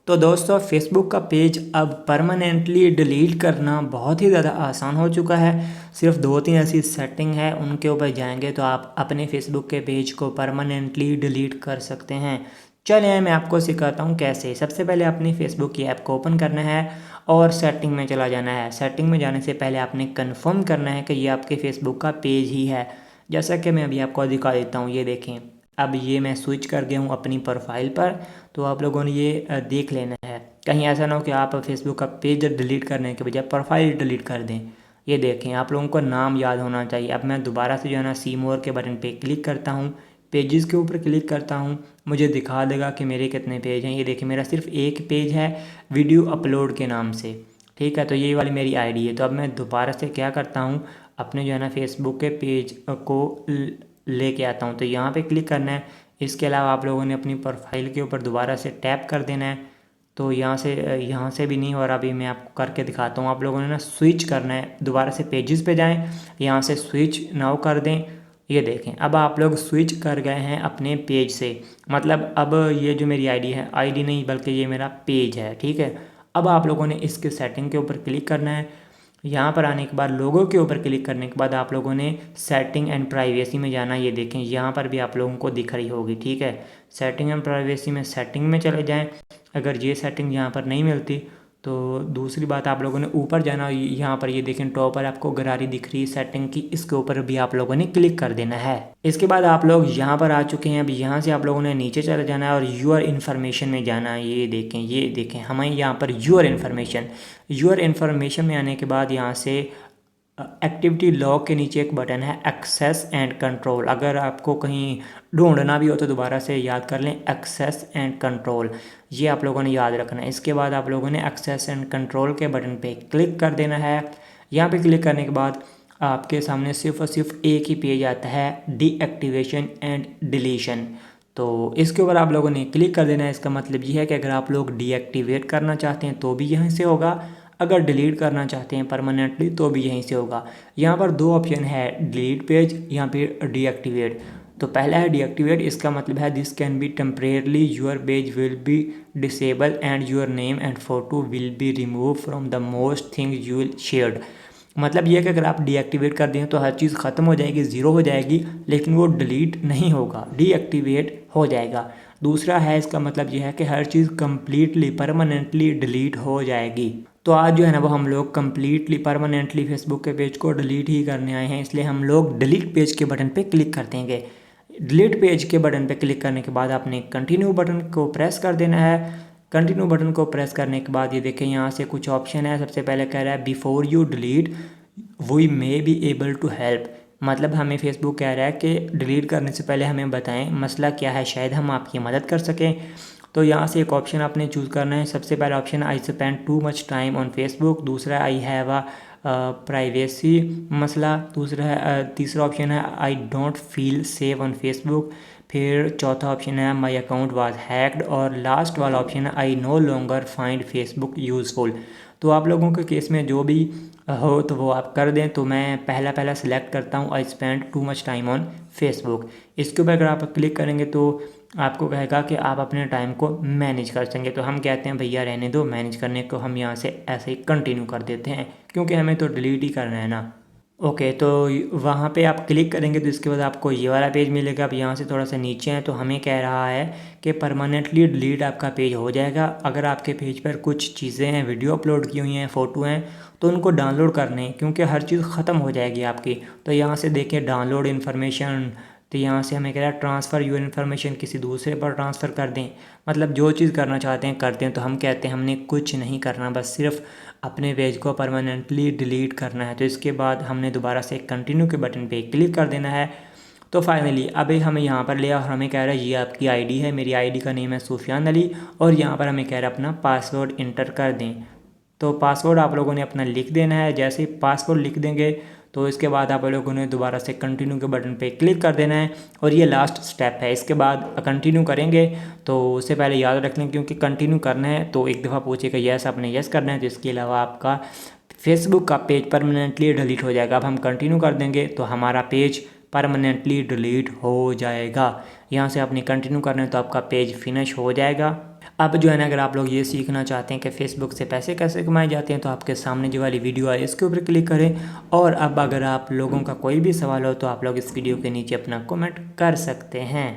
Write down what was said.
तो दोस्तों फेसबुक का पेज अब परमानेंटली डिलीट करना बहुत ही ज़्यादा आसान हो चुका है। सिर्फ 2-3 ऐसी सेटिंग है, उनके ऊपर जाएंगे तो आप अपने फेसबुक के पेज को परमानेंटली डिलीट कर सकते हैं। चलिए मैं आपको सिखाता हूँ कैसे। सबसे पहले अपनी फेसबुक की ऐप को ओपन करना है और सेटिंग में चला जाना है। सेटिंग में जाने से पहले आपने कन्फर्म करना है कि ये आपके फेसबुक का पेज ही है। जैसा कि मैं अभी आपको दिखा देता हूँ, ये देखें। अब ये मैं स्विच कर गया हूँ अपनी प्रोफाइल पर, तो आप लोगों ने ये देख लेना है। कहीं ऐसा ना हो कि आप फेसबुक का पेज डिलीट करने के बजाय प्रोफाइल डिलीट कर दें। ये देखें, आप लोगों को नाम याद होना चाहिए। अब मैं दोबारा से जो है ना सी मोर के बटन पे क्लिक करता हूँ, पेजेस के ऊपर क्लिक करता हूँ, मुझे दिखा देगा कि मेरे कितने पेज हैं। ये देखिए मेरा सिर्फ एक पेज है वीडियो अपलोड के नाम से, ठीक है। तो ये वाली मेरी आईडी है। तो अब मैं दोबारा से क्या करता हूँ, अपने जो है ना फेसबुक के पेज को लेके आता हूँ। तो यहाँ पे क्लिक करना है। इसके अलावा आप लोगों ने अपनी प्रोफाइल के ऊपर दोबारा से टैप कर देना है। तो यहाँ से भी नहीं हो रहा, अभी मैं आपको करके दिखाता हूँ। आप लोगों ने ना स्विच करना है, दोबारा से पेजेस पे जाएं, यहाँ से स्विच नाउ कर दें। ये देखें, अब आप लोग स्विच कर गए हैं अपने पेज से। मतलब अब ये जो मेरी आईडी है, आईडी नहीं बल्कि ये मेरा पेज है, ठीक है। अब आप लोगों ने इसके सेटिंग के ऊपर क्लिक करना है। यहाँ पर आने के बाद लोगों के ऊपर क्लिक करने के बाद आप लोगों ने सेटिंग एंड प्राइवेसी में जाना। ये देखें यहाँ पर भी आप लोगों को दिख रही होगी, ठीक है। सेटिंग एंड प्राइवेसी में सेटिंग में चले जाएं। अगर ये सेटिंग यहाँ पर नहीं मिलती तो दूसरी बात, आप लोगों ने ऊपर जाना। यहाँ पर ये देखें टॉप पर आपको गरारी दिख रही है सेटिंग की, इसके ऊपर भी आप लोगों ने क्लिक कर देना है। इसके बाद आप लोग यहाँ पर आ चुके हैं। अब यहाँ से आप लोगों ने नीचे चले जाना है और यूर इन्फॉर्मेशन में जाना है। ये देखें हमें यहाँ पर यूर इन्फॉर्मेशन में आने के बाद यहाँ से एक्टिविटी लॉग के नीचे एक बटन है एक्सेस एंड कंट्रोल। अगर आपको कहीं ढूंढना भी हो तो दोबारा से याद कर लें, एक्सेस एंड कंट्रोल, ये आप लोगों ने याद रखना है। इसके बाद आप लोगों ने एक्सेस एंड कंट्रोल के बटन पे क्लिक कर देना है। यहाँ पे क्लिक करने के बाद आपके सामने सिर्फ और सिर्फ एक ही पेज आता है, डीएक्टिवेशन एंड डिलीशन। तो इसके ऊपर आप लोगों ने क्लिक कर देना है। इसका मतलब ये है कि अगर आप लोग डीएक्टिवेट करना चाहते हैं तो भी यहीं से होगा, अगर डिलीट करना चाहते हैं परमानेंटली तो भी यहीं से होगा। यहाँ पर दो ऑप्शन है, डिलीट पेज, यहाँ पे डीएक्टिवेट। तो पहला है डीएक्टिवेट, इसका मतलब है this can be temporarily, your page will be disable and your name and photo will be remove from the most thing you will shared. मतलब ये है कि अगर आप डीएक्टिवेट कर दें तो हर चीज़ ख़त्म हो जाएगी, ज़ीरो हो जाएगी, लेकिन वो डिलीट नहीं होगा, डीएक्टिवेट हो जाएगा। दूसरा है, इसका मतलब ये है कि हर चीज़ कम्प्लीटली परमानेंटली डिलीट हो जाएगी। तो आज जो है ना वो हम लोग कम्प्लीटली परमानेंटली फेसबुक के पेज को डिलीट ही करने आए हैं, इसलिए हम लोग डिलीट पेज के बटन पे क्लिक कर देंगे। डिलीट पेज के बटन पे क्लिक करने के बाद आपने कंटिन्यू बटन को प्रेस कर देना है। कंटिन्यू बटन को प्रेस करने के बाद ये देखें यहाँ से कुछ ऑप्शन है। सबसे पहले कह रहा है before you delete we may be able to help. मतलब हमें फेसबुक कह रहा है कि डिलीट करने से पहले हमें बताएं मसला क्या है, शायद हम आपकी मदद कर सकें। तो यहाँ से एक ऑप्शन आपने चूज़ करना है। सबसे पहला option I spend too much time on Facebook, दूसरा आई हैव अ प्राइवेसी मसला, तीसरा ऑप्शन है I don't feel safe on Facebook, फिर चौथा ऑप्शन है माई अकाउंट वाज हैक्ड, और लास्ट वाला ऑप्शन है I know longer find Facebook useful. तो आप लोगों के केस में जो भी हो तो वो आप कर दें। तो मैं पहला सिलेक्ट करता हूँ, I spend too much time on Facebook. इसके ऊपर अगर आप क्लिक करेंगे तो आपको कहेगा कि आप अपने टाइम को मैनेज कर सकेंगे। तो हम कहते हैं भैया रहने दो, मैनेज करने को हम यहाँ से ऐसे ही कंटिन्यू कर देते हैं, क्योंकि हमें तो डिलीट ही करना है ना। ओके, तो वहाँ पे आप क्लिक करेंगे तो इसके बाद आपको ये वाला पेज मिलेगा। अब यहाँ से थोड़ा सा नीचे हैं तो हमें कह रहा है कि परमानेंटली डिलीट आपका पेज हो जाएगा। अगर आपके पेज पर कुछ चीज़ें हैं, वीडियो अपलोड की हुई हैं, फ़ोटो हैं, तो उनको डाउनलोड करने हैं, क्योंकि हर चीज़ ख़त्म हो जाएगी आपकी। तो यहाँ से देखिए डाउनलोड इन्फॉर्मेशन, तो यहाँ से हमें कह रहा है ट्रांसफ़र यूर इन्फॉर्मेशन, किसी दूसरे पर ट्रांसफ़र कर दें। मतलब जो चीज़ करना चाहते हैं करते हैं। तो हम कहते हैं हमने कुछ नहीं करना, बस सिर्फ अपने पेज को परमानेंटली डिलीट करना है। तो इसके बाद हमने दोबारा से कंटिन्यू के बटन पे क्लिक कर देना है। तो फाइनली अभी हमें यहाँ पर लिया और हमें कह रहा है ये आपकी आईडी है, मेरी आईडी का नेम है सुफियान अली, और यहाँ पर हमें कह रहा है अपना पासवर्ड इंटर कर दें। तो पासवर्ड आप लोगों ने अपना लिख देना है। जैसे ही पासवर्ड लिख देंगे तो इसके बाद आप लोगों ने दोबारा से कंटिन्यू के बटन पे क्लिक कर देना है, और ये लास्ट स्टेप है। इसके बाद कंटिन्यू करेंगे तो उससे पहले याद रख लें, क्योंकि कंटिन्यू करना है तो एक दफ़ा पूछेगा यस, आपने यस करना है। तो इसके अलावा आपका फेसबुक का पेज परमानेंटली डिलीट हो जाएगा। अब हम कंटिन्यू कर देंगे तो हमारा पेज परमानेंटली डिलीट हो जाएगा। यहाँ से आपने कंटिन्यू करना है तो आपका पेज फिनिश हो जाएगा। अब जो है ना, अगर आप लोग ये सीखना चाहते हैं कि फ़ेसबुक से पैसे कैसे कमाए जाते हैं, तो आपके सामने जो वाली वीडियो है इसके ऊपर क्लिक करें। और अब अगर आप लोगों का कोई भी सवाल हो तो आप लोग इस वीडियो के नीचे अपना कमेंट कर सकते हैं।